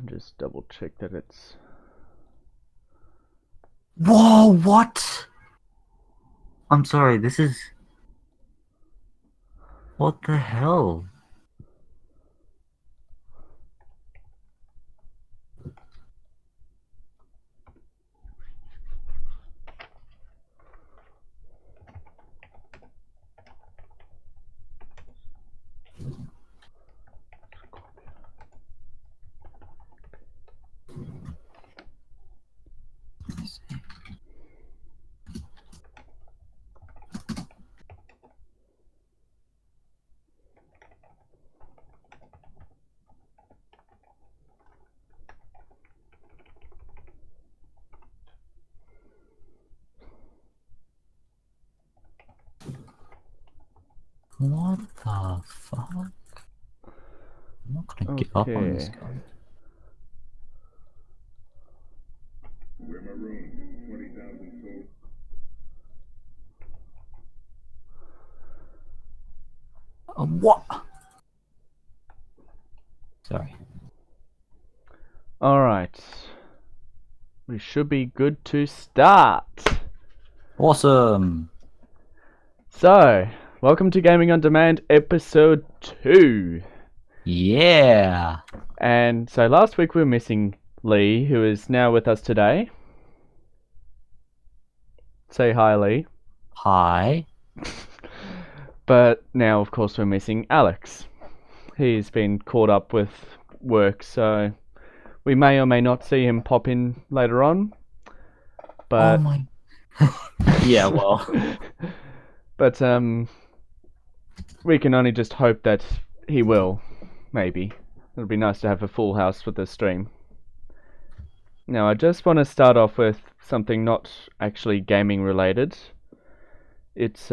Just double check that it's... Whoa, what? I'm sorry, this is... What the hell? What the fuck? I'm not gonna give up on this guy. We're marooned. 20,000 souls. What? Sorry. Alright. We should be good to start. Awesome. So, welcome to Gaming on Demand episode 2. Yeah. And so last week we were missing Lee, who is now with us today. Say hi, Lee. Hi. But now, of course, we're missing Alex. He's been caught up with work, so we may or may not see him pop in later on. But Oh my... Yeah, well... But we can only just hope that he will, maybe. It'll be nice to have a full house for the stream. Now, I just want to start off with something not actually gaming related. It's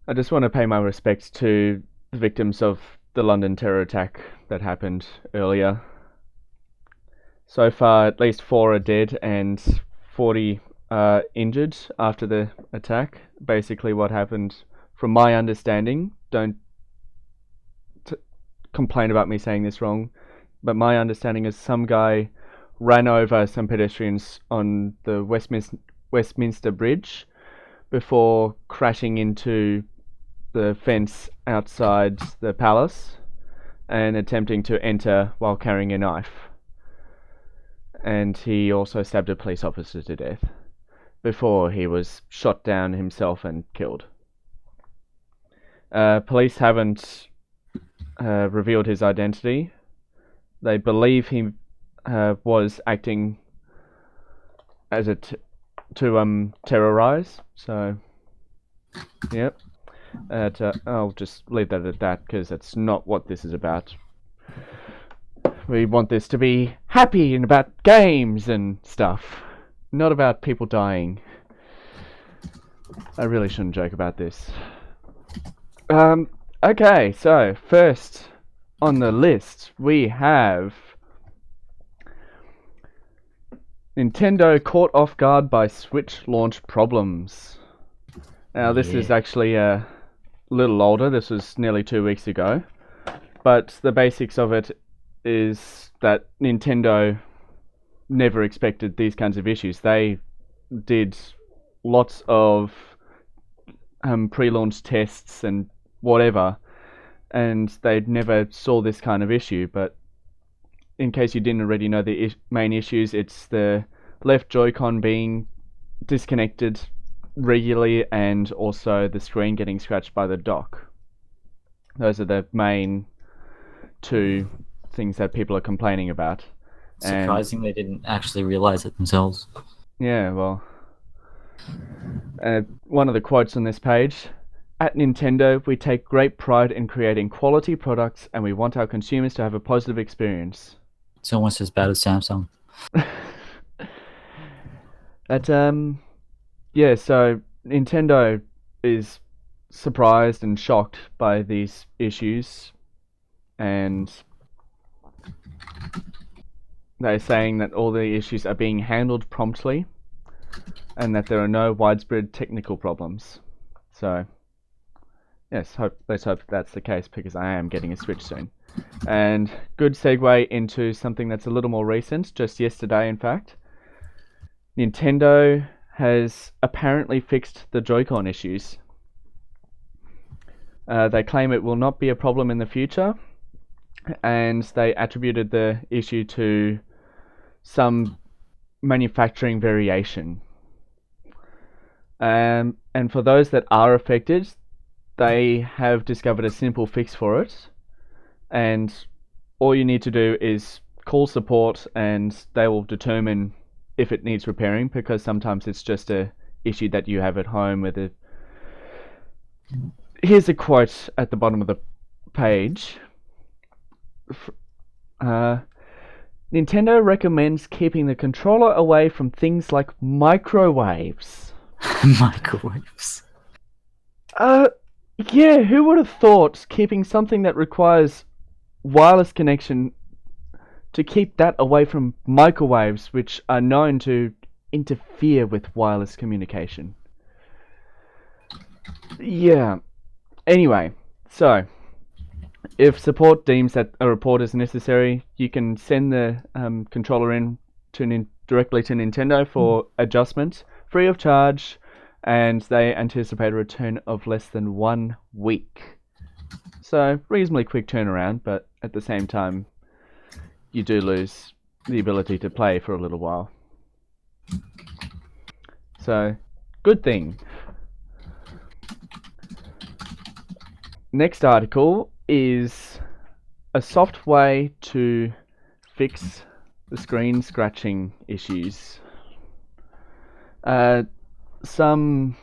I just want to pay my respects to the victims of the London terror attack that happened earlier. So far, at least 4 are dead and 40 injured after the attack. Basically what happened, from my understanding, don't complain about me saying this wrong, but my understanding is some guy ran over some pedestrians on the Westminster Bridge before crashing into the fence outside the palace and attempting to enter while carrying a knife. And he also stabbed a police officer to death before he was shot down himself and killed. Police haven't revealed his identity. They believe he was acting as to terrorize. So, yep. I'll just leave that at that because that's not what this is about. We want this to be happy and about games and stuff, not about people dying. I really shouldn't joke about this. Okay, so first on the list we have Nintendo caught off guard by Switch launch problems. Now this is actually a little older, this was nearly 2 weeks ago, but the basics of it is that Nintendo never expected these kinds of issues. They did lots of pre-launch tests and whatever, and they never saw this kind of issue. But in case you didn't already know the main issues, it's the left Joy-Con being disconnected regularly and also the screen getting scratched by the dock. Those are the main 2 things that people are complaining about. Surprising they didn't actually realize it themselves. Yeah, well... one of the quotes on this page: "At Nintendo, we take great pride in creating quality products and we want our consumers to have a positive experience." It's almost as bad as Samsung. But, yeah, so Nintendo is surprised and shocked by these issues, and they're saying that all the issues are being handled promptly and that there are no widespread technical problems. So, yes, let's hope that's the case because I am getting a Switch soon. And good segue into something that's a little more recent, just yesterday in fact. Nintendo has apparently fixed the Joy-Con issues. They claim it will not be a problem in the future, and they attributed the issue to some manufacturing variation. And for those that are affected, they have discovered a simple fix for it, and all you need to do is call support and they will determine if it needs repairing, because sometimes it's just a issue that you have at home with it. Here's a quote at the bottom of the page. Nintendo recommends keeping the controller away from things like microwaves. Microwaves. Yeah, who would have thought keeping something that requires wireless connection to keep that away from microwaves, which are known to interfere with wireless communication? Yeah. Anyway, so if support deems that a report is necessary, you can send the controller in to directly to Nintendo for adjustment, free of charge, and they anticipate a return of less than 1 week. So, reasonably quick turnaround, but at the same time, you do lose the ability to play for a little while. So, good thing. Next article is a soft way to fix the screen scratching issues. Some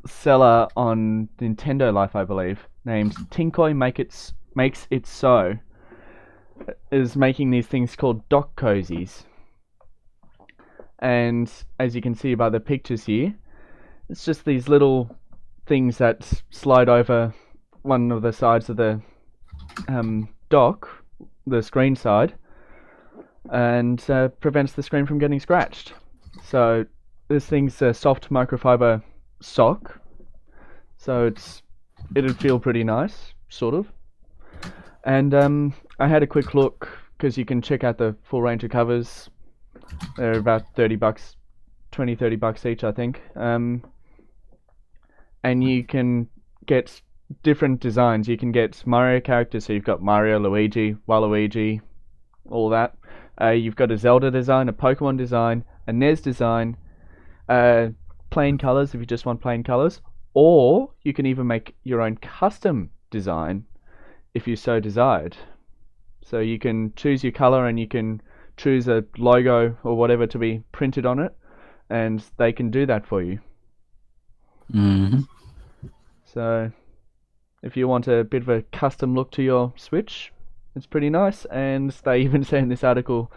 seller on Nintendo Life, I believe, named Tinkoi Makes It So, is making these things called dock cozies. And as you can see by the pictures here, it's just these little things that slide over one of the sides of the dock, the screen side, and prevents the screen from getting scratched. So this thing's a soft microfiber sock, so it'd feel pretty nice, sort of. And I had a quick look, because you can check out the full range of covers. They're about $30, 20, $30 each, I think. And you can get different designs. You can get Mario characters, so you've got Mario, Luigi, Waluigi, all that. You've got a Zelda design, a Pokemon design, a NES design, plain colors if you just want plain colors, or you can even make your own custom design if you so desired. So you can choose your color and you can choose a logo or whatever to be printed on it, and they can do that for you. Mm-hmm. So if you want a bit of a custom look to your Switch, it's pretty nice. And they even say in this article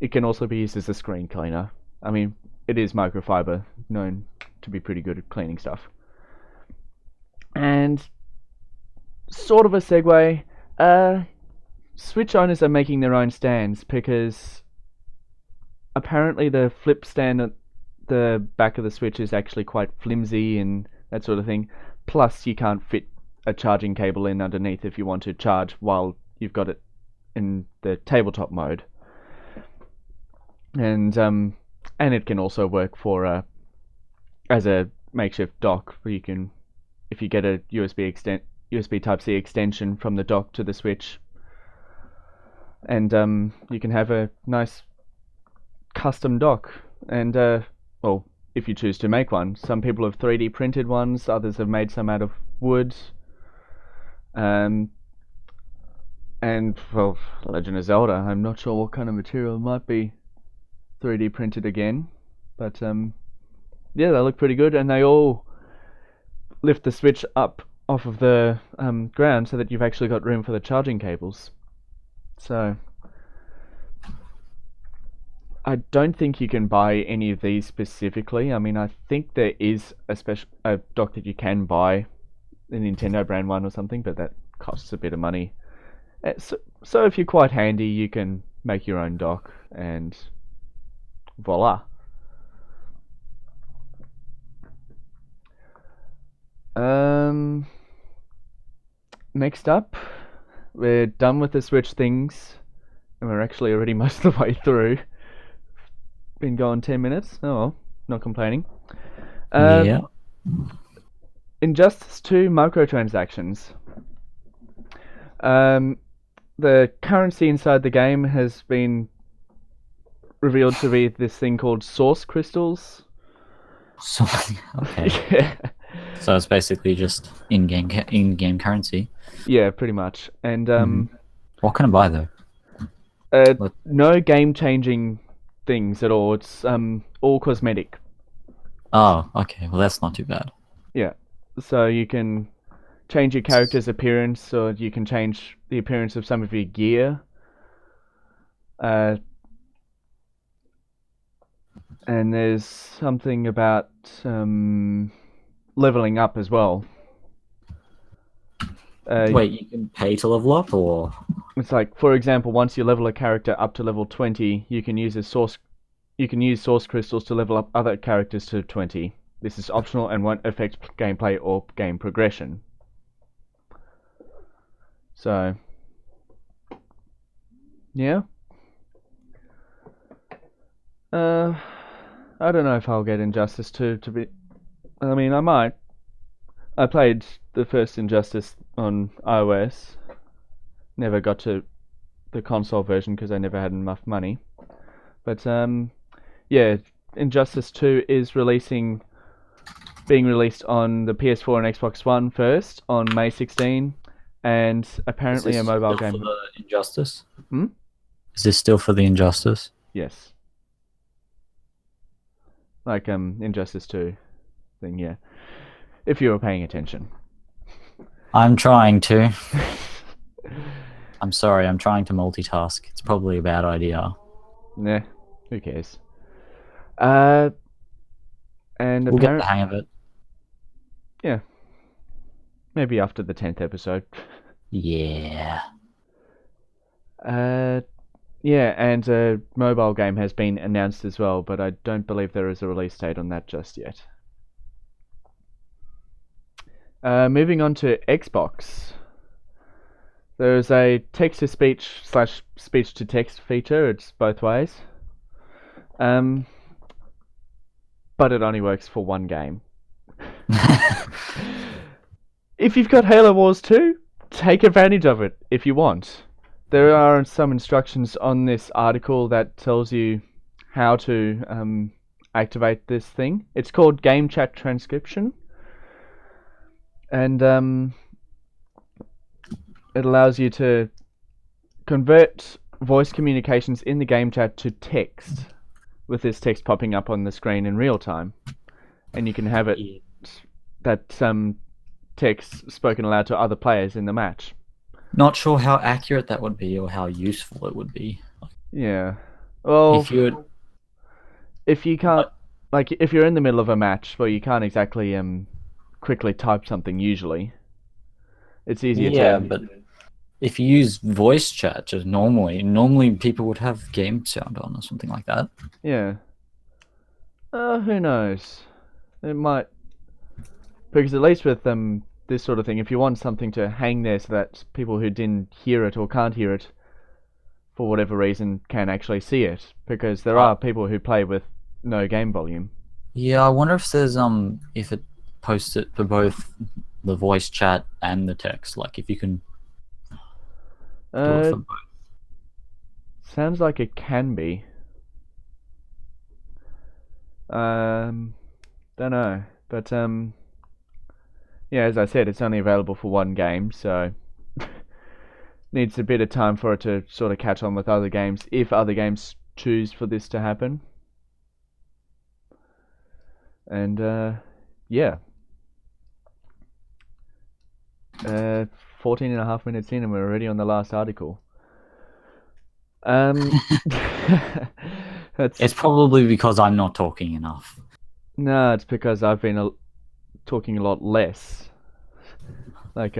it can also be used as a screen cleaner. I mean, it is microfiber, known to be pretty good at cleaning stuff. And sort of a segue, Switch owners are making their own stands, because apparently the flip stand at the back of the Switch is actually quite flimsy and that sort of thing. Plus, you can't fit a charging cable in underneath if you want to charge while you've got it in the tabletop mode. And it can also work for as a makeshift dock, where you can, if you get a USB Type-C extension from the dock to the Switch, and you can have a nice custom dock. And well, if you choose to make one, some people have 3D printed ones, others have made some out of wood. And well, Legend of Zelda, I'm not sure what kind of material might be 3D printed again, but yeah, they look pretty good, and they all lift the Switch up off of the ground so that you've actually got room for the charging cables. So I don't think you can buy any of these specifically. I mean, I think there is a dock that you can buy, a Nintendo brand one or something, but that costs a bit of money. So if you're quite handy, you can make your own dock, and voila. Next up, we're done with the Switch things, and we're actually already most of the way through. Been going 10 minutes. Oh, well, not complaining. Yeah. Injustice 2 microtransactions. The currency inside the game has been revealed to be this thing called source crystals. So, okay. Yeah. So it's basically just in-game currency. Yeah, pretty much. And What can I buy though? no game-changing things at all. It's all cosmetic. Oh, okay. Well, that's not too bad. Yeah. So you can change your character's appearance, or you can change the appearance of some of your gear. And there's something about leveling up as well. Wait, you can pay to level up, or? It's like, for example, once you level a character up to level 20, you can use source crystals to level up other characters to 20. This is optional and won't affect gameplay or game progression. So, yeah. I don't know if I'll get Injustice 2 to be... I mean, I might. I played the first Injustice on iOS. Never got to the console version because I never had enough money. But, yeah, Injustice 2 is being released on the PS4 and Xbox One first on May 16, and apparently a mobile game. For the Injustice? Hmm? Is this still for the Injustice? Yes. Like Injustice 2 thing, yeah. If you were paying attention. I'm trying to. I'm sorry, I'm trying to multitask. It's probably a bad idea. Nah, who cares? And We'll get the hang of it. Yeah. Maybe after the 10th episode. Yeah. Yeah, and a mobile game has been announced as well, but I don't believe there is a release date on that just yet. Moving on to Xbox. There's a text-to-speech / speech-to-text feature. It's both ways. But it only works for one game. If you've got Halo Wars 2, take advantage of it if you want. There are some instructions on this article that tells you how to activate this thing. It's called Game Chat Transcription. And it allows you to convert voice communications in the game chat to text, with this text popping up on the screen in real time. And you can have it that text spoken aloud to other players in the match. Not sure how accurate that would be or how useful it would be. Yeah. Well, if you can't, like, if you're in the middle of a match, well, you can't exactly quickly type something usually. It's easier to... Yeah, but if you use voice chat just normally people would have game sound on or something like that. Yeah. Who knows? It might... Because at least with this sort of thing, if you want something to hang there so that people who didn't hear it or can't hear it for whatever reason can actually see it, because there are people who play with no game volume. Yeah, I wonder if there's if it posts it for both the voice chat and the text, like if you can do it for both. Sounds like it can be. Don't know, but yeah, as I said, it's only available for one game, so needs a bit of time for it to sort of catch on with other games, if other games choose for this to happen. And yeah. 14 and a half minutes in and we're already on the last article. It's probably because I'm not talking enough. No, it's because I've been talking a lot less. Like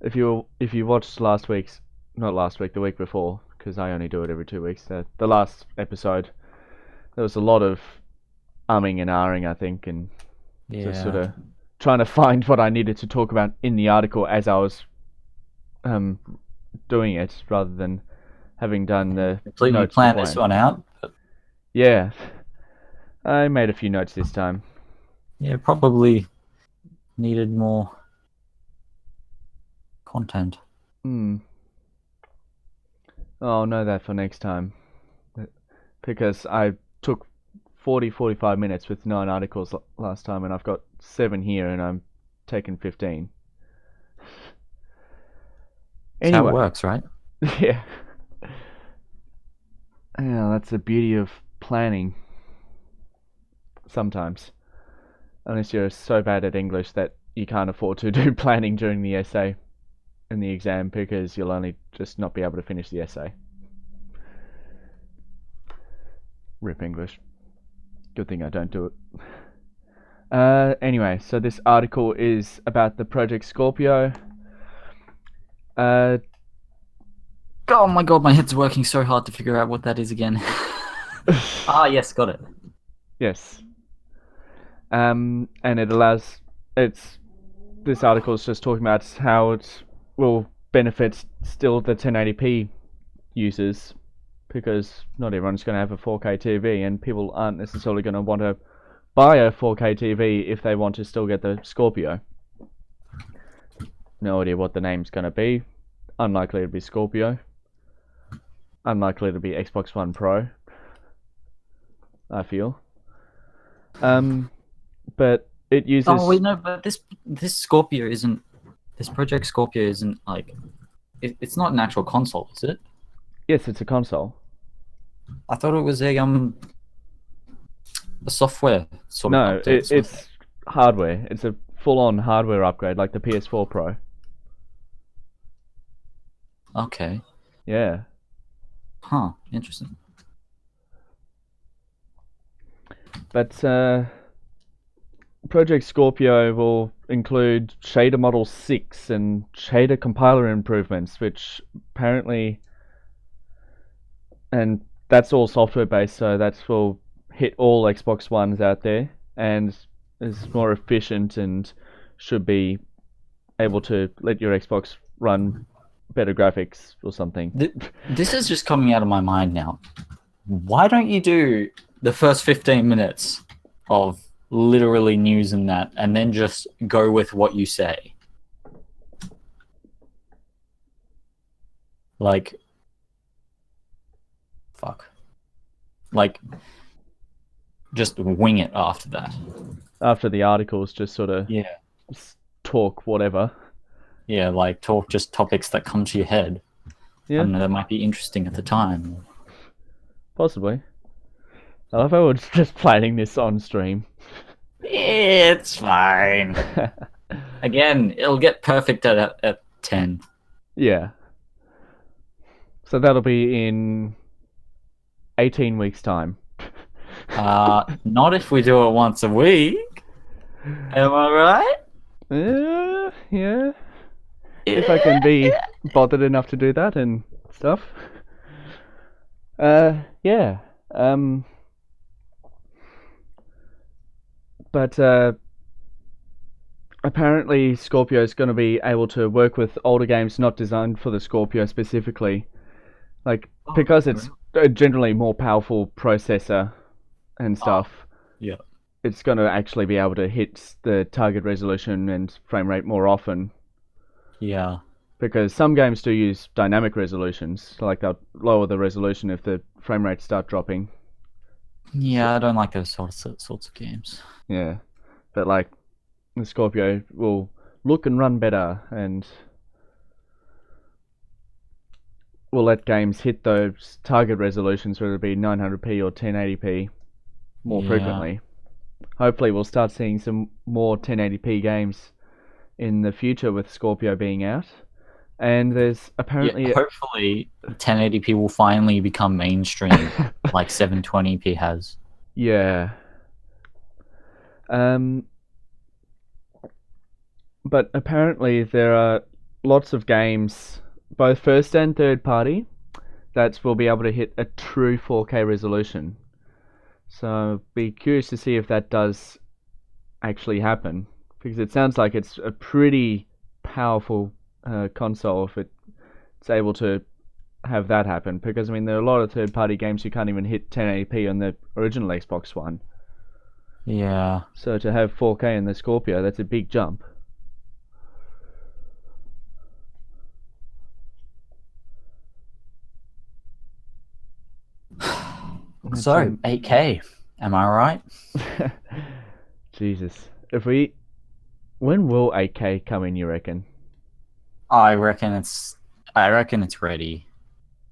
if you watched the week before, because I only do it every 2 weeks. The last episode, there was a lot of umming and ahhing, I think, and just sort of trying to find what I needed to talk about in the article as I was doing it rather than having done the Completely notes planned beforehand. this one out. But Yeah, I made a few notes this time. yeah, probably needed more content. I'll know that for next time. Because I took 45 minutes with 9 articles last time, and I've got 7 here, and I'm taking 15. That's how Anyway, it works, right? yeah. Yeah, that's the beauty of planning. Sometimes. Unless you're so bad at English that you can't afford to do planning during the essay in the exam because you'll only just not be able to finish the essay. Rip English. Good thing I don't do it. Anyway, so this article is about the Project Scorpio. Oh my god, my head's working so hard to figure out what that is again. Yes, got it. Yes. And it allows... This article is just talking about how it will benefit still the 1080p users, because not everyone's going to have a 4K TV, and people aren't necessarily going to want to buy a 4K TV if they want to still get the Scorpio. No idea what the name's going to be. Unlikely to be Scorpio. Unlikely to be Xbox One Pro, I feel. But it uses... Oh wait, no, but this Scorpio isn't... This Project Scorpio isn't, like... It's not an actual console, is it? Yes, it's a console. I thought it was a software sort No, of update. it's hardware. It's a full-on hardware upgrade, like the PS4 Pro. Okay. Yeah. Huh, interesting. But Project Scorpio will include Shader Model 6 and Shader Compiler improvements, which apparently... And that's all software-based, so that will hit all Xbox Ones out there, and is more efficient and should be able to let your Xbox run better graphics or something. This is just coming out of my mind now. Why don't you do the first 15 minutes of literally news and that, and then just go with what you say? Like, fuck. Like, just wing it after that. After the articles, just sort of Yeah. talk whatever. Yeah, like talk just topics that come to your head. Yeah. I don't know, that might be interesting at the time. Possibly. I love how we're just planning this on stream. It's fine. Again, it'll get perfect at 10. Yeah. So that'll be in 18 weeks' time. Not if we do it once a week. Am I right? Yeah. If I can be bothered enough to do that and stuff. Yeah. But apparently Scorpio is going to be able to work with older games not designed for the Scorpio specifically. Like, because it's a generally more powerful processor and stuff. Yeah. It's going to actually be able to hit the target resolution and frame rate more often. Yeah. Because some games do use dynamic resolutions, like they'll lower the resolution if the frame rates start dropping. Yeah, I don't like those sorts of games. Yeah, but like the Scorpio will look and run better, and will let games hit those target resolutions, whether it be 900p or 1080p, more frequently. Hopefully, we'll start seeing some more 1080p games in the future with Scorpio being out. And there's apparently... hopefully 1080p will finally become mainstream, like 720p has. Yeah. But apparently there are lots of games, both first and third party, that will be able to hit a true 4K resolution. So be curious to see if that does actually happen, because it sounds like it's a pretty powerful console if it it's able to have that happen, because I mean there are a lot of third-party games you can't even hit 1080p on the original Xbox One. Yeah. So to have 4K in the Scorpio, that's a big jump. So 8K, am I right? Jesus. When will 8K come in, you reckon? I reckon it's ready.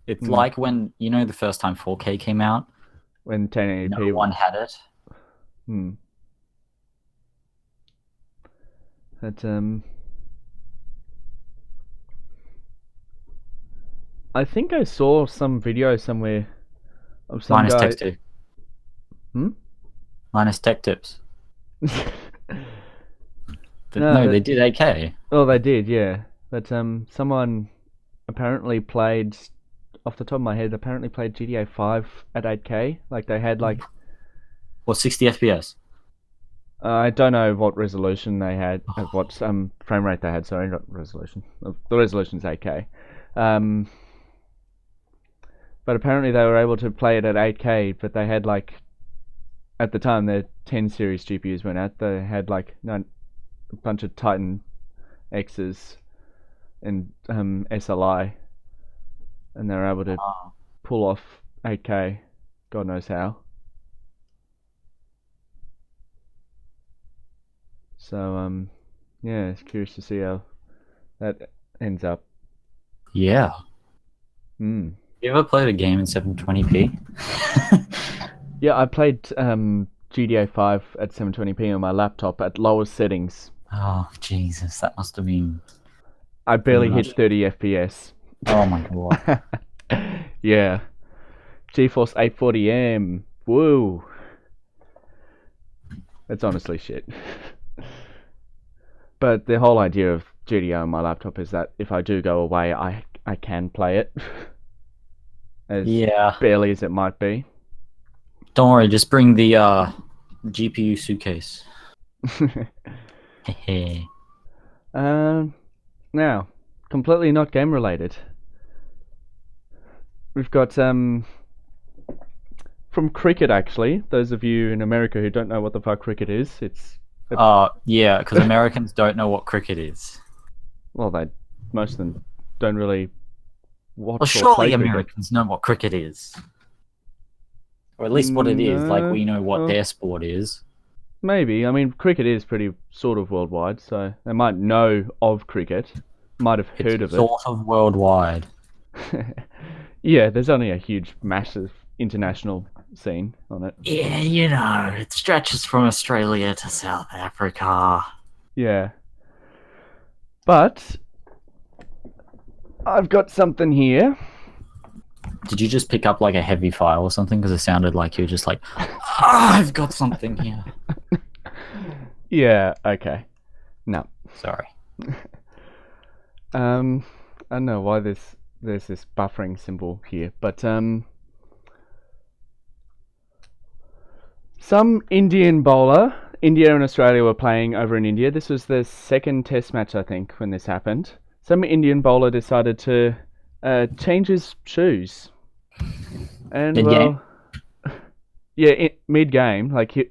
It's like when the first time 4K came out. When 1080p No one had it. But I think I saw some video somewhere of some Minus guy. Tech Tips. Minus Tech Tips. No, they did 8K. Oh, they did, yeah. But someone apparently played, off the top of my head, played GTA 5 at 8K. Like they had like. What, 60 FPS? I don't know what resolution they had, what frame rate they had. Sorry, not resolution. The resolution's 8K. But apparently they were able to play it at 8K, but they had like, at the time their 10 series GPUs went out, they had like a bunch of Titan X's and SLI, and they were able to pull off 8K, God knows how. So yeah, it's curious to see how that ends up. Yeah. You ever played a game in 720p? Yeah, I played GTA 5 at 720p on my laptop at lowest settings. Oh, Jesus, that must have been... I barely hit 30 FPS. Oh my god. Yeah. GeForce 840M. Woo. That's honestly shit. But the whole idea of GTA on my laptop is that if I do go away, I can play it. As barely as it might be. Don't worry, just bring the GPU suitcase. Now, completely not game related. We've got from cricket, actually. Those of you in America who don't know what the fuck cricket is, it's yeah, because Americans don't know what cricket is. Well, most of them don't really watch. Well, surely Americans know what cricket is, or at least what it is. Like we know what their sport is. Maybe. I mean, cricket is pretty sort of worldwide, so they might know of cricket, might have heard of it. Sort of worldwide. Yeah, there's only a huge, massive international scene on it. Yeah, it stretches from Australia to South Africa. Yeah. But I've got something here. Did you just pick up like a heavy file or something? Because it sounded like you were just like, I've got something here. Yeah, okay. No. Sorry. I don't know why there's this buffering symbol here, but some Indian bowler, India and Australia were playing over in India. This was the second test match, I think, when this happened. Some Indian bowler decided to change his shoes. And mid-game? Yeah, mid-game, like he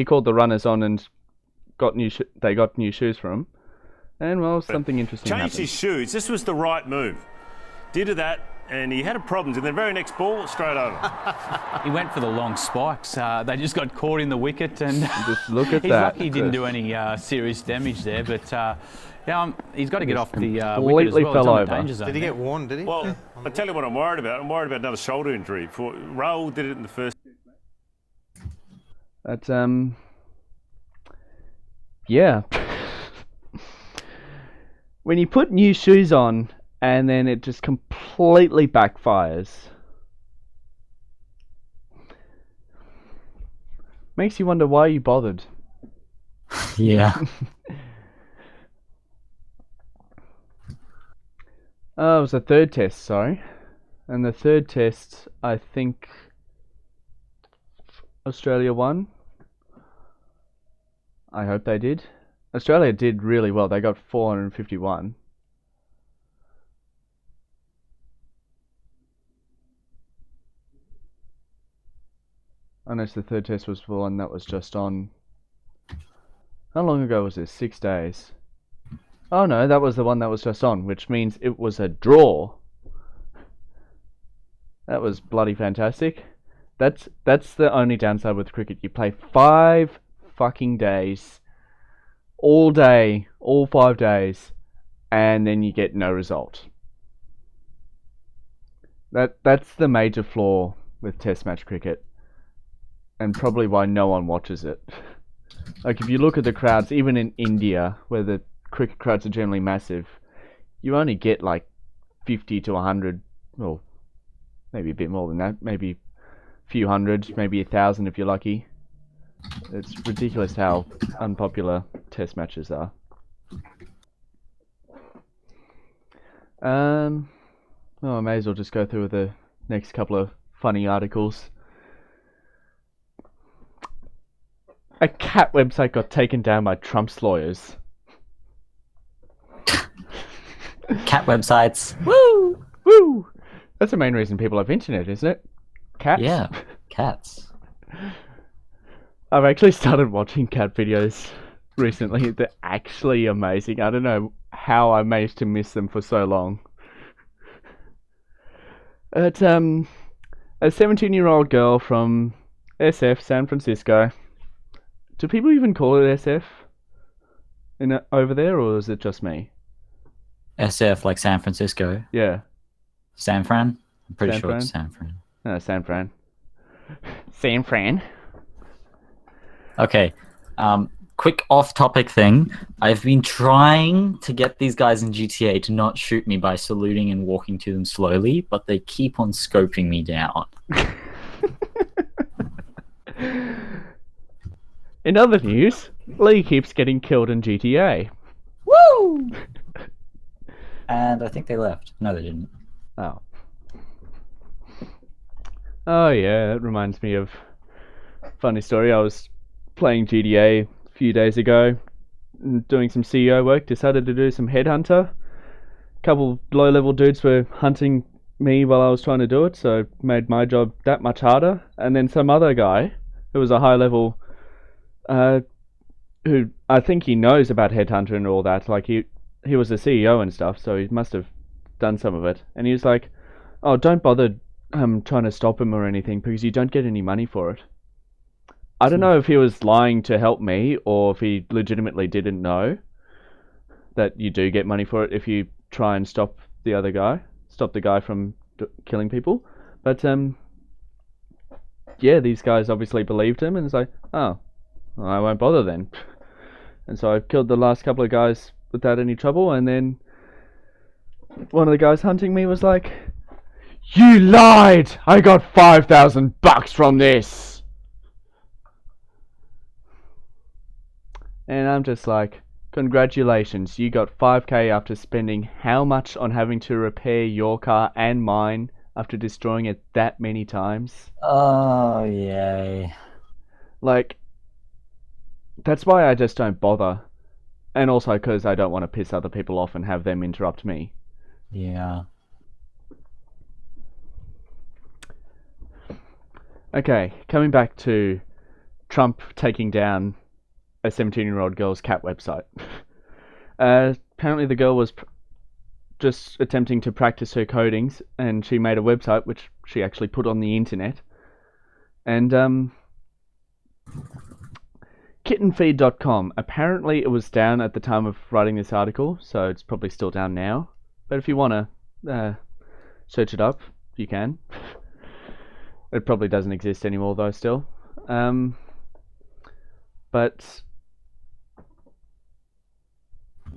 called the runners on and they got new shoes for him. And well, something interesting happened. Changed his shoes. This was the right move. Did that, and he had a problem. And the very next ball, straight over. He went for the long spikes. They just got caught in the wicket, and just look at he's that. lucky he didn't do any serious damage there. But yeah, he's got to get off the wicket as well. Fell over. Danger zone. Did he get warned? Did he? Well, I tell you what I'm worried about. I'm worried about another shoulder injury. Raul did it in the first. But yeah. When you put new shoes on and then it just completely backfires, makes you wonder why you bothered. Yeah. Oh, it was the third test, sorry. And the third test, I think Australia won. I hope they did. Australia did really well. They got 451. Unless the third test was the one that was just on. How long ago was this? 6 days. Oh no, that was the one that was just on, which means it was a draw. That was bloody fantastic. That's the only downside with cricket. You play 5 fucking days, all day, all 5 days, and then you get no result. That's the major flaw with Test match cricket, and probably why no one watches it. Like if you look at the crowds, even in India, where the cricket crowds are generally massive, you only get like 50 to 100, well, maybe a bit more than that, maybe a few hundred, maybe 1,000 if you're lucky. It's ridiculous how unpopular Test matches are. Well, I may as well just go through the next couple of funny articles. A cat website got taken down by Trump's lawyers. Cat websites. Woo! Woo! That's the main reason people have internet, isn't it? Cats? Yeah, cats. I've actually started watching cat videos recently. They're actually amazing. I don't know how I managed to miss them for so long. But, a 17-year-old girl from SF, San Francisco. Do people even call it SF over there, or is it just me? SF, like San Francisco. Yeah. San Fran? I'm pretty San sure it's Fran? San Fran. No, San Fran. San Fran. Okay. Quick off-topic thing. I've been trying to get these guys in GTA to not shoot me by saluting and walking to them slowly, but they keep on scoping me down. In other news, Lee keeps getting killed in GTA. Woo! And I think they left. No, they didn't. Oh. Oh yeah, that reminds me of a funny story. I was playing GTA a few days ago, doing some CEO work, decided to do some headhunter. A couple low-level dudes were hunting me while I was trying to do it, so it made my job that much harder. And then some other guy, who was a high-level, who I think he knows about headhunter and all that, like he was a CEO and stuff, so he must have done some of it. And he was like, oh, don't bother trying to stop him or anything, because you don't get any money for it. I don't know if he was lying to help me, or if he legitimately didn't know that you do get money for it if you try and stop the guy from killing people. But yeah, these guys obviously believed him, and it's like, oh, well, I won't bother then. And so I killed the last couple of guys without any trouble, and then one of the guys hunting me was like, you lied! I got $5,000 from this! And I'm just like, congratulations, you got 5k after spending how much on having to repair your car and mine after destroying it that many times? Oh, yay. Like, that's why I just don't bother. And also because I don't want to piss other people off and have them interrupt me. Yeah. Okay, coming back to Trump taking down a 17-year-old girl's cat website. Apparently the girl was just attempting to practice her codings, and she made a website which she actually put on the internet. And kittenfeed.com, apparently it was down at the time of writing this article, so it's probably still down now. But if you want to search it up, you can. It probably doesn't exist anymore though still. But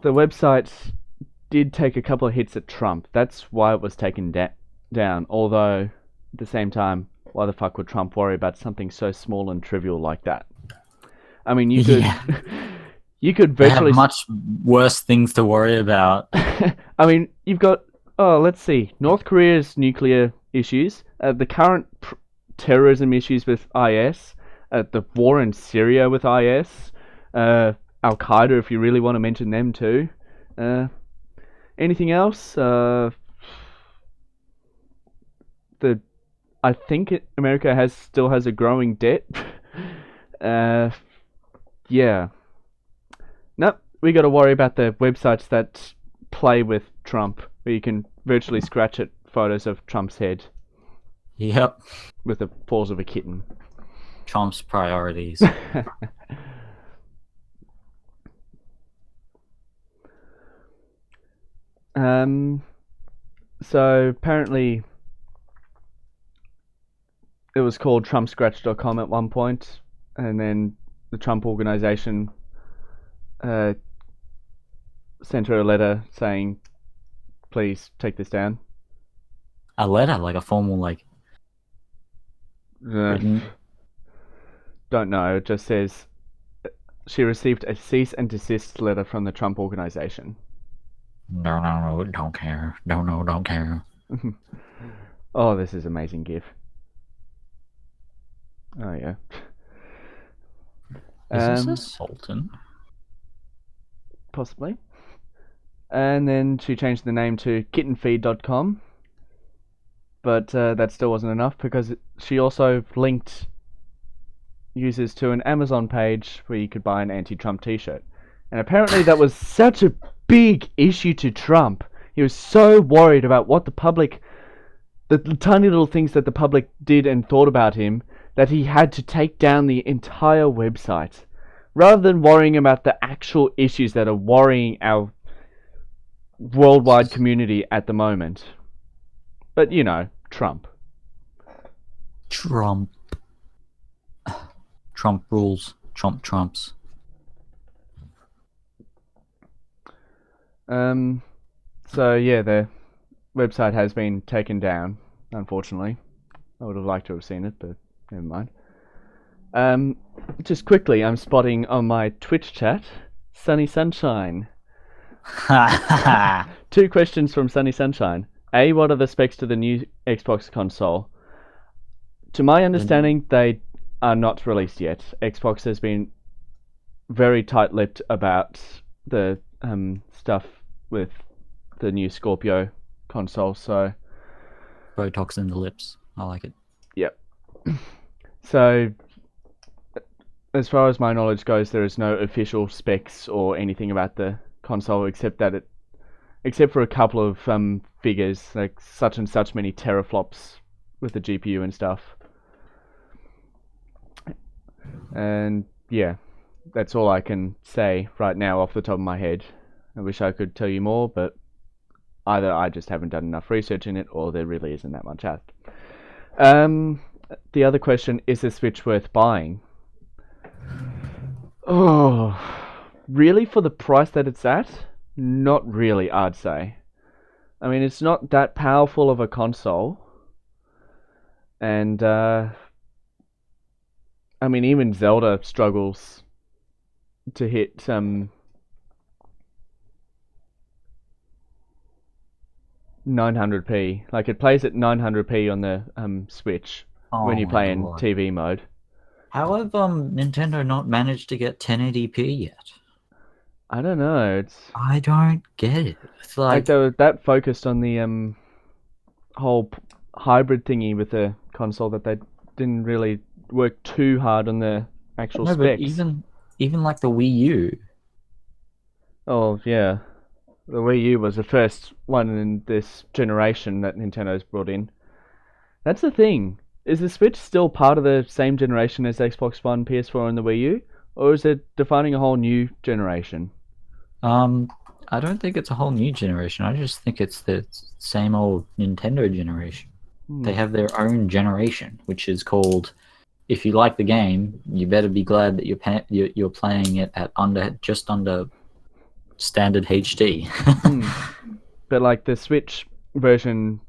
the website did take a couple of hits at Trump. That's why it was taken down. Although, at the same time, why the fuck would Trump worry about something so small and trivial like that? I mean, you could, you could They virtually have much worse things to worry about. I mean, you've got, let's see, North Korea's nuclear issues, the current terrorism issues with IS, the war in Syria with IS, Al-Qaeda, if you really want to mention them too. Anything else? The I think America still has a growing debt. Yeah. Nope, we got to worry about the websites that play with Trump, where you can virtually scratch at photos of Trump's head Yep. with the paws of a kitten. Trump's priorities. So apparently it was called TrumpScratch.com at one point, and then the Trump organization sent her a letter saying, please take this down. A letter, like a formal, like, written. Don't know, it just says she received a cease and desist letter from the Trump organization. No, don't care. Don't care. Oh, this is amazing GIF. Oh, yeah. Is this a sultan? Possibly. And then she changed the name to kittenfeed.com. But that still wasn't enough, because she also linked users to an Amazon page where you could buy an anti-Trump t-shirt. And apparently that was such a big issue to Trump. He was so worried about what the tiny little things that the public did and thought about him, that he had to take down the entire website, rather than worrying about the actual issues that are worrying our worldwide community at the moment. But, you know, Trump. Trump rules. Trump trumps. So yeah, the website has been taken down, unfortunately. I would have liked to have seen it, but never mind. Just quickly, I'm spotting on my Twitch chat, Sunny Sunshine. 2 questions from Sunny Sunshine. A, what are the specs to the new Xbox console? To my understanding, they are not released yet. Xbox has been very tight-lipped about the stuff with the new Scorpio console, so... Botox in the lips. I like it. Yep. So, as far as my knowledge goes, there is no official specs or anything about the console, except for a couple of figures, like such and such many teraflops with the GPU and stuff. And yeah, that's all I can say right now off the top of my head. I wish I could tell you more, but either I just haven't done enough research in it, or there really isn't that much out. The other question, is the Switch worth buying? Oh, really, for the price that it's at? Not really, I'd say. I mean, it's not that powerful of a console. And, I mean, even Zelda struggles to hit 900p. Like, it plays at 900p on the Switch when you play in TV mode. How have Nintendo not managed to get 1080p yet? I don't know. I don't get it. It's like they were that focused on the whole hybrid thingy with the console that they didn't really work too hard on the actual specs. But even like the Wii U. Oh yeah, the Wii U was the first one in this generation that Nintendo's brought in. That's the thing. Is the Switch still part of the same generation as Xbox One, PS4, and the Wii U? Or is it defining a whole new generation? I don't think it's a whole new generation. I just think it's the same old Nintendo generation. They have their own generation, which is called, if you like the game, you better be glad that you're playing it at just under standard HD. But like the Switch version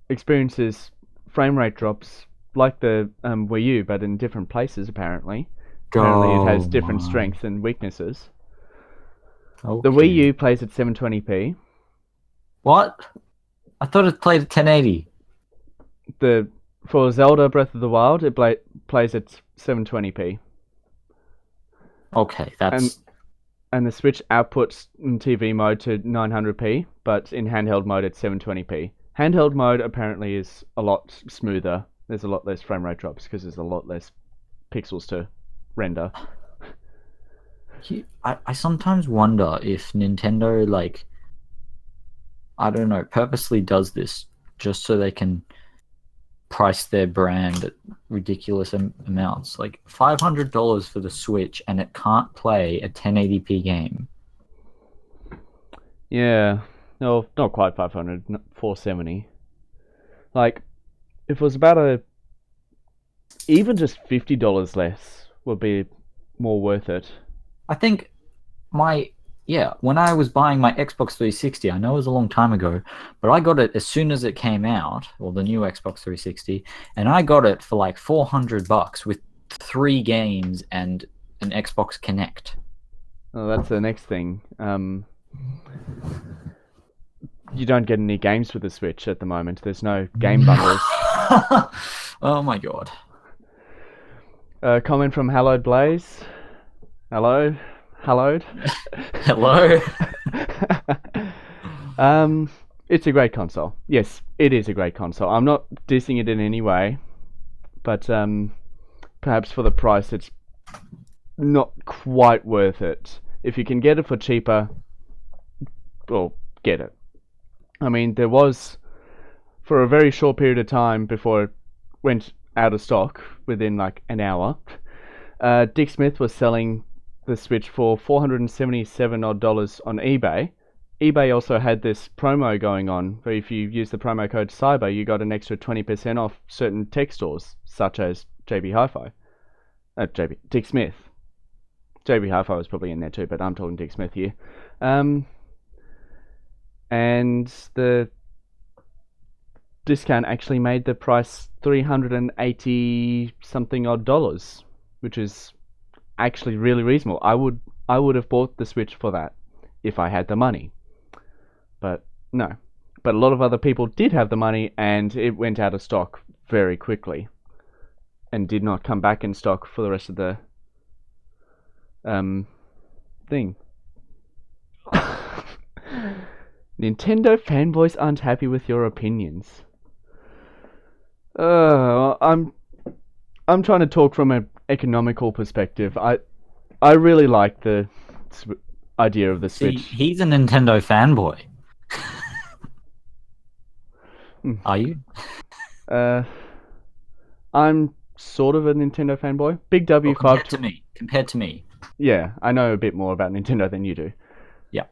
experiences frame rate drops like the Wii U, but in different places apparently. Apparently it has different strengths and weaknesses. Okay. The Wii U plays at 720p. What? I thought it played at 1080. For Zelda Breath of the Wild, it plays at 720p. Okay, that's... And the Switch outputs in TV mode to 900p, but in handheld mode it's 720p. Handheld mode apparently is a lot smoother There's a lot less frame rate drops because there's a lot less pixels to render. I sometimes wonder if Nintendo, like, I don't know, purposely does this just so they can price their brand at ridiculous amounts. Like $500 for the Switch, and it can't play a 1080p game. Yeah, no, not quite 500, 470. Like, if it was about even just $50 less would be more worth it. I think when I was buying my Xbox 360, I know it was a long time ago, but I got it as soon as it came out, or the new Xbox 360, and I got it for like $400 with 3 games and an Xbox Kinect. Oh, that's the next thing. You don't get any games with the Switch at the moment. There's no game bundles. Oh my god. Comment from Hallowed Blaze. Hello? Hallowed? Hello? It's a great console. Yes, it is a great console. I'm not dissing it in any way, but perhaps for the price it's not quite worth it. If you can get it for cheaper, well, get it. I mean, there was, for a very short period of time before it went out of stock, within like an hour, Dick Smith was selling the Switch for $477 odd on eBay. eBay also had this promo going on, where if you use the promo code CYBER, you got an extra 20% off certain tech stores, such as JB Hi-Fi. Dick Smith. JB Hi-Fi was probably in there too, but I'm talking Dick Smith here. And the discount actually made the price $380 something odd, which is actually really reasonable. I would have bought the Switch for that if I had the money, but no. But a lot of other people did have the money, and it went out of stock very quickly, and did not come back in stock for the rest of the thing. Nintendo fanboys aren't happy with your opinions. I'm trying to talk from an economical perspective. I really like the idea of the Switch. See, he's a Nintendo fanboy. Are you? I'm sort of a Nintendo fanboy. Big W5 compared to me. Yeah, I know a bit more about Nintendo than you do. Yeah.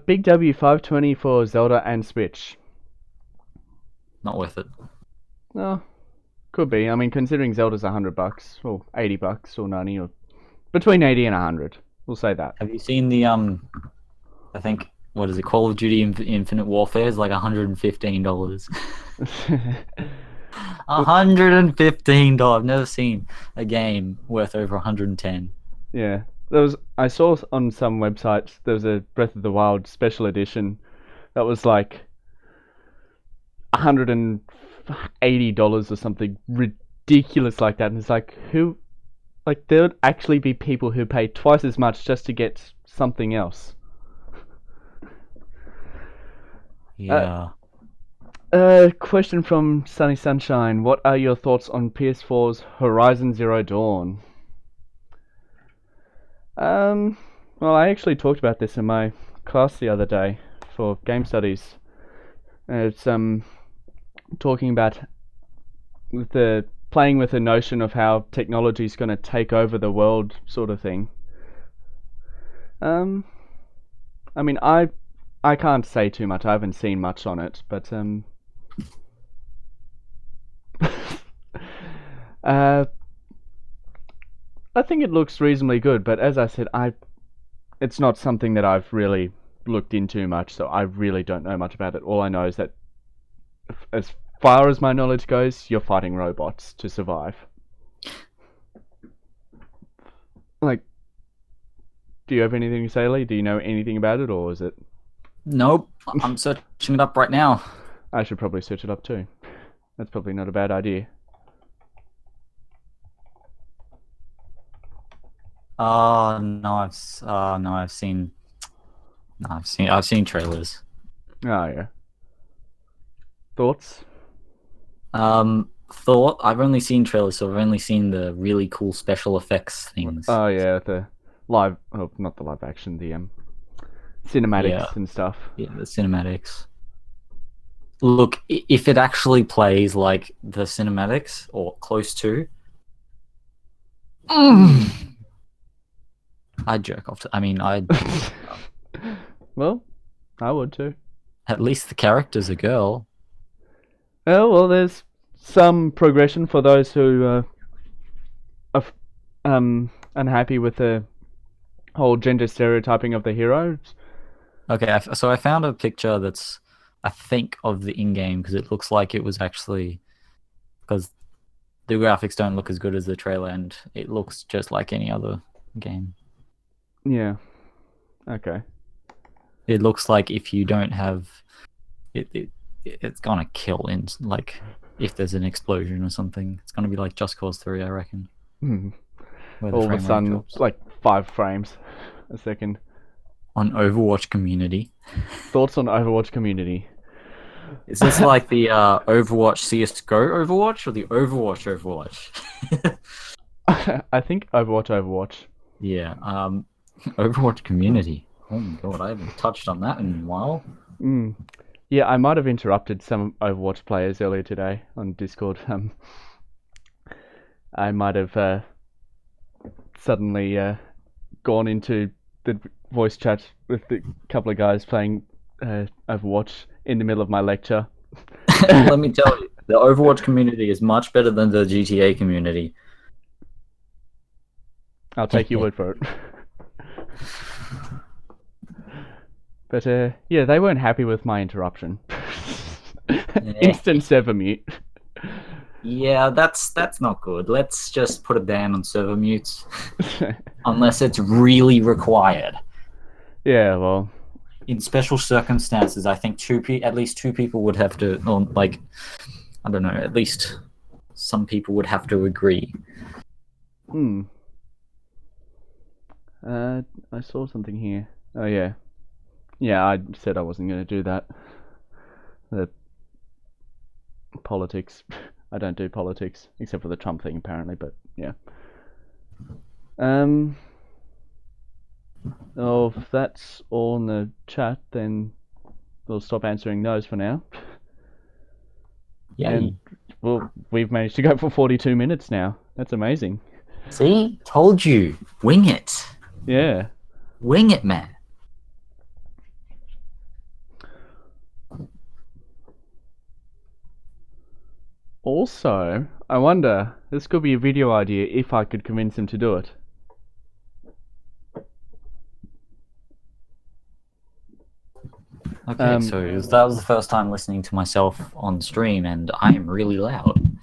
Big W520 for Zelda and Switch. Not worth it. No, could be. I mean, considering Zelda's $100 or $80 or 90, or between 80 and 100. We'll say that. Have you seen the I think, what is it, Call of Duty Infinite Warfare is like $115. $115. I've never seen a game worth over 110. Yeah. I saw on some websites there was a Breath of the Wild special edition that was like $180 or something ridiculous like that, and it's like, who, like, there would actually be people who pay twice as much just to get something else. Yeah. Question from Sunny Sunshine: what are your thoughts on PS4's Horizon Zero Dawn? Well, I actually talked about this in my class the other day for game studies. It's talking about playing with the notion of how technology is going to take over the world, sort of thing. I mean, I can't say too much. I haven't seen much on it, but I think it looks reasonably good, but as I said, it's not something that I've really looked into much, so I really don't know much about it. All I know is that, as far as my knowledge goes, you're fighting robots to survive. Like, do you have anything to say, Lee? Do you know anything about it, or is it... Nope, I'm searching it up right now. I should probably search it up too. That's probably not a bad idea. I've seen trailers. Oh yeah. Thoughts? thought I've only seen trailers, so I've only seen the really cool special effects things. Oh yeah, the live, oh, not the live action, the cinematics Yeah. and stuff. Yeah, the cinematics. Look, if it actually plays like the cinematics or close to, I'd jerk off. I'd Well, I would too. at least the character's a girl. Oh well, there's some progression for those who are unhappy with the whole gender stereotyping of the heroes. Okay, so I found a picture that's, I think, of the in-game because it looks like it was actually, because the graphics don't look as good as the trailer and it looks just like any other game. Yeah. Okay. It looks like if you don't have it's gonna kill in, like, if there's an explosion or something. It's gonna be like Just Cause 3, I reckon. Where the All of a frame rate sudden, drops. like 5 frames a second. On Overwatch community. Thoughts on Overwatch community? Is this like the Overwatch CSGO Overwatch or the Overwatch? I think Overwatch. Yeah, Overwatch community. Oh my god, I haven't touched on that in a while. Yeah, I might have interrupted some Overwatch players earlier today on Discord. I might have suddenly gone into the voice chat with a couple of guys playing Overwatch in the middle of my lecture. Let me tell you, the Overwatch community is much better than the GTA community. I'll take your word for it. But yeah, they weren't happy with my interruption. Instant server mute. Yeah, that's not good. Let's just put a ban on server mutes, unless it's really required. Yeah, well, In special circumstances, I think at least two people would have to, or like, I don't know, at least some people would have to agree. I saw something here. Oh yeah. Yeah, I said I wasn't going to do that. The politics. I don't do politics, except for the Trump thing, apparently, but yeah. Oh, if that's all in the chat, then we'll stop answering those for now. Yeah. And, well, we've managed to go for 42 minutes now. That's amazing. See? Told you. Wing it. Yeah. Wing it, man. Also, I wonder, this could be a video idea if I could convince him to do it. Okay, so that was the first time listening to myself on stream, and I am really loud.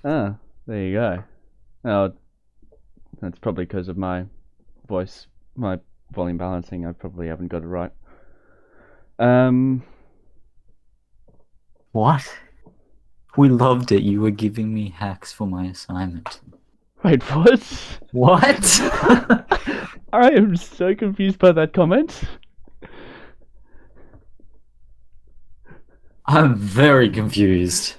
Ah, there you go. Oh, that's probably because of my voice, my volume balancing. I probably haven't got it right. What? We loved it. You were giving me hacks for my assignment. Wait, what? What? I am so confused by that comment. I'm very confused.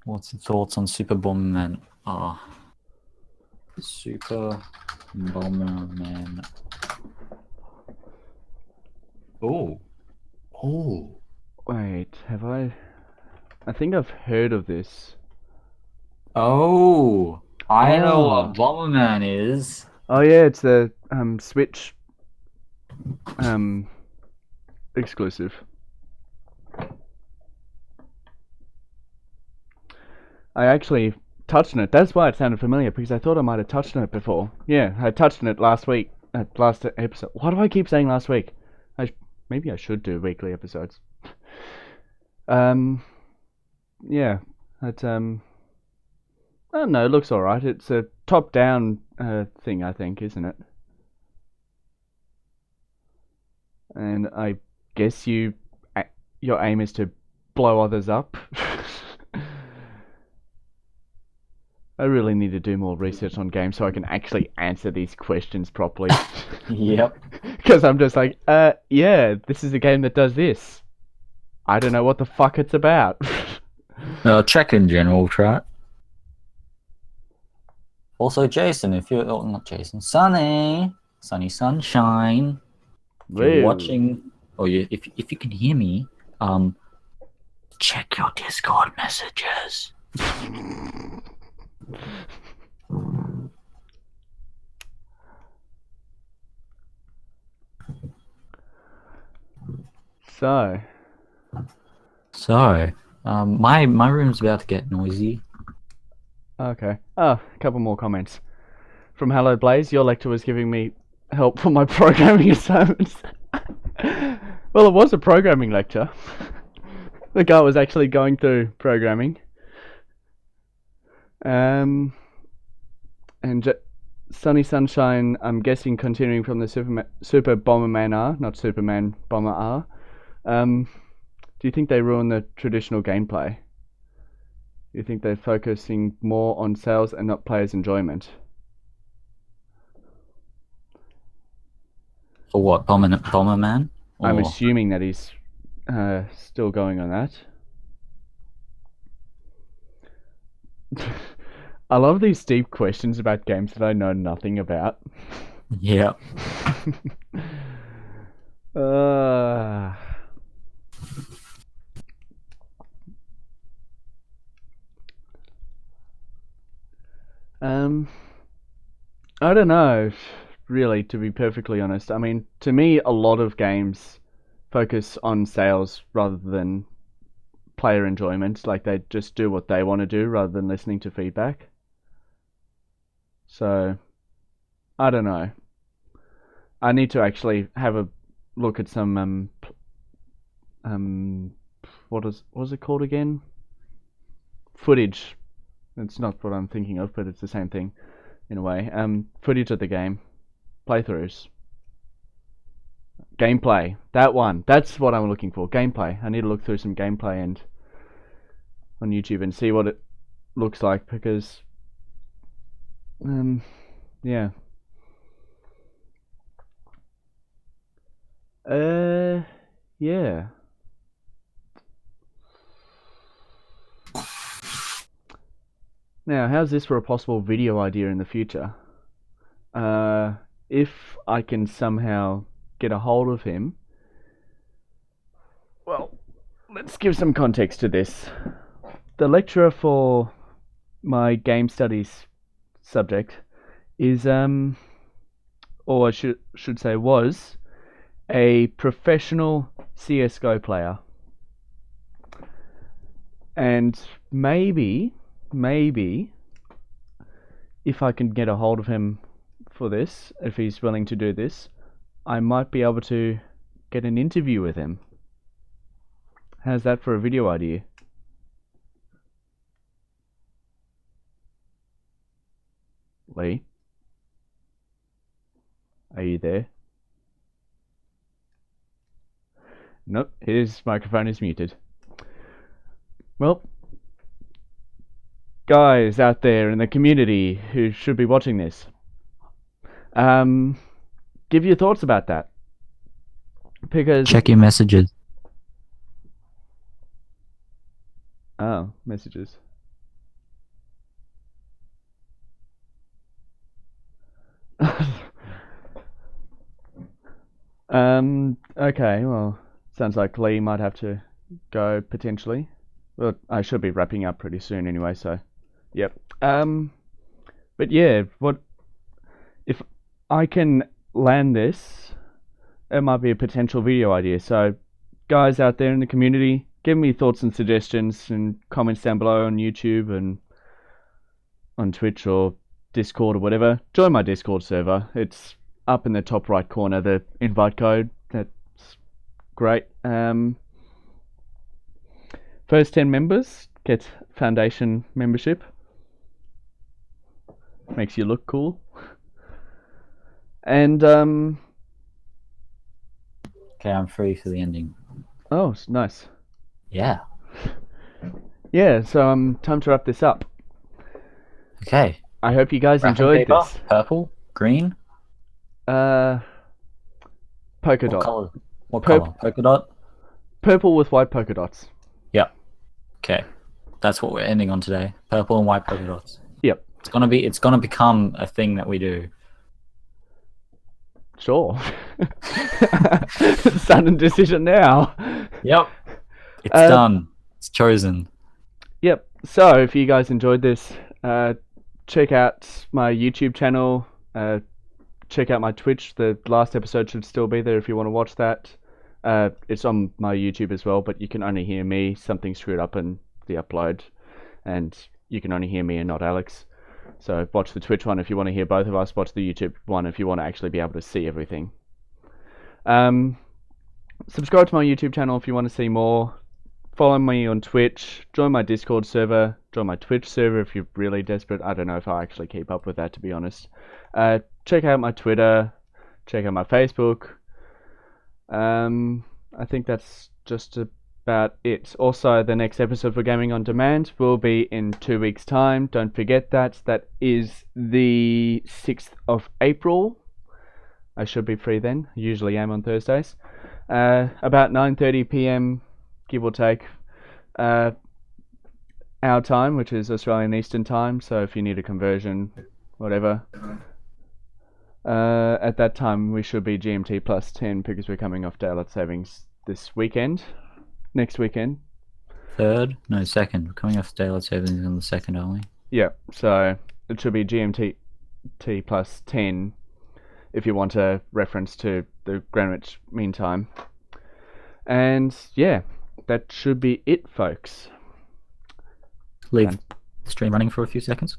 What's your thoughts on Super Bomberman? Super Bomberman. Oh. Wait, have I think I've heard of this. Oh, I know what Bomberman is. Oh yeah, it's the Switch exclusive. I actually touched on it. That's why it sounded familiar, because I thought I might have touched on it before. Yeah, I touched on it last week, last episode. Why do I keep saying last week? Maybe I should do weekly episodes. Yeah, it I don't know. It looks alright. It's a top-down thing, I think, isn't it? And I guess your aim is to blow others up. I really need to do more research on games so I can actually answer these questions properly. Yep. Because I'm just like, yeah, this is a game that does this. I don't know what the fuck it's about. Check in general chat. Also, Jason, if you're not Jason, Sunny Sunshine. If you're Woo. watching, or if you can hear me, check your Discord messages. So, my room's about to get noisy. Okay. Oh, a couple more comments. From Hello Blaze, your lecturer was giving me help for my programming assignments. Well, it was a programming lecture. The guy was actually going through programming. And Sunny Sunshine, I'm guessing continuing from the Super Bomberman R, not Superman Bomber R. Do you think they ruin the traditional gameplay? Do you think they're focusing more on sales and not players' enjoyment? For what, Bomberman? I'm Or- assuming that he's still going on that. I love these deep questions about games that I know nothing about. Yeah. I don't know, really, to be perfectly honest. I mean, to me, a lot of games focus on sales rather than player enjoyment. Like, they just do what they want to do rather than listening to feedback. So, I don't know. I need to actually have a look at some, what was it called again? Footage. It's not what I'm thinking of, but it's the same thing in a way. Footage of the game, playthroughs, gameplay. That one. That's what I'm looking for. Gameplay. I need to look through some gameplay and on YouTube and see what it looks like because, yeah. Yeah. Now, how's this for a possible video idea in the future? If I can somehow get a hold of him. Well, let's give some context to this. The lecturer for my game studies subject is, or I should say was, a professional CSGO player. And maybe, if I can get a hold of him for this, if he's willing to do this, I might be able to get an interview with him. How's that for a video idea? Lee? Are you there? Nope, his microphone is muted. Well, guys out there in the community who should be watching this, give your thoughts about that. Because Check your messages. oh, messages. Okay, well, sounds like Lee might have to go potentially. Well, I should be wrapping up pretty soon anyway, so yep. But yeah, what if I can land this? It might be a potential video idea. So, guys out there in the community, give me thoughts and suggestions and comments down below on YouTube and on Twitch or Discord or whatever. Join my Discord server. It's up in the top right corner, the invite code. That's great. First 10 members get foundation membership. Makes you look cool. And Okay, I'm free for the ending. oh, nice. Yeah. Yeah, so time to wrap this up. Okay. I hope you guys Wrapping enjoyed paper, this. Purple, green. Polka What dot. color? What color? Polka dot. Purple with white polka dots. Yep. Okay. That's what we're ending on today. Purple and white polka dots. Yep. It's gonna become a thing that we do. Sure. Sudden decision now. Yep. It's done. It's chosen. Yep. So if you guys enjoyed this, check out my YouTube channel. Check out my Twitch. The last episode should still be there if you want to watch that. It's on my YouTube as well, but you can only hear me. Something screwed up in the upload, and you can only hear me and not Alex. So watch the Twitch one if you want to hear both of us. Watch the YouTube one if you want to actually be able to see everything. Subscribe to my YouTube channel if you want to see more. Follow me on Twitch. Join my Discord server. Join my Twitch server if you're really desperate. I don't know if I'll actually keep up with that, to be honest. Check out my Twitter. Check out my Facebook. I think that's just about it. Also, the next episode for Gaming on Demand will be in 2 weeks' time. Don't forget that. That is the 6th of April. I should be free then. Usually am on Thursdays. About 9:30 p.m, give or take, our time, which is Australian Eastern Time. So if you need a conversion, whatever, at that time we should be GMT plus 10 because we're coming off daylight savings this weekend. Next weekend. Third? No, second. We're coming off daylight savings on the second only. Yeah, so it should be GMT plus 10 if you want a reference to the Greenwich Mean Time. And yeah, that should be it, folks. Leave the stream running for a few seconds.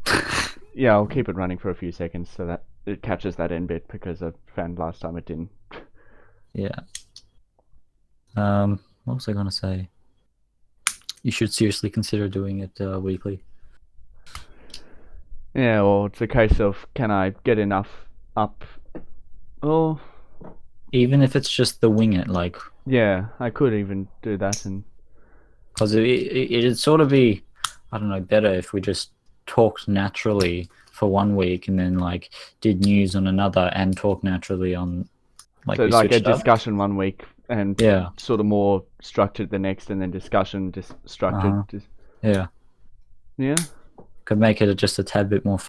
Yeah, I'll keep it running for a few seconds so that it catches that end bit, because I found last time it didn't. Yeah. What was I going to say? You should seriously consider doing it weekly. Yeah, well, it's a case of, can I get enough up? Oh, Even if it's just the wing it, like, yeah, I could even do that. And because it'd sort of be, I don't know, better if we just talked naturally for 1 week and then like did news on another and talk naturally on, like, so we like a switched up. discussion 1 week and Yeah. sort of more structured the next, and then discussion structured. Yeah. Yeah. Could make it just a tad bit more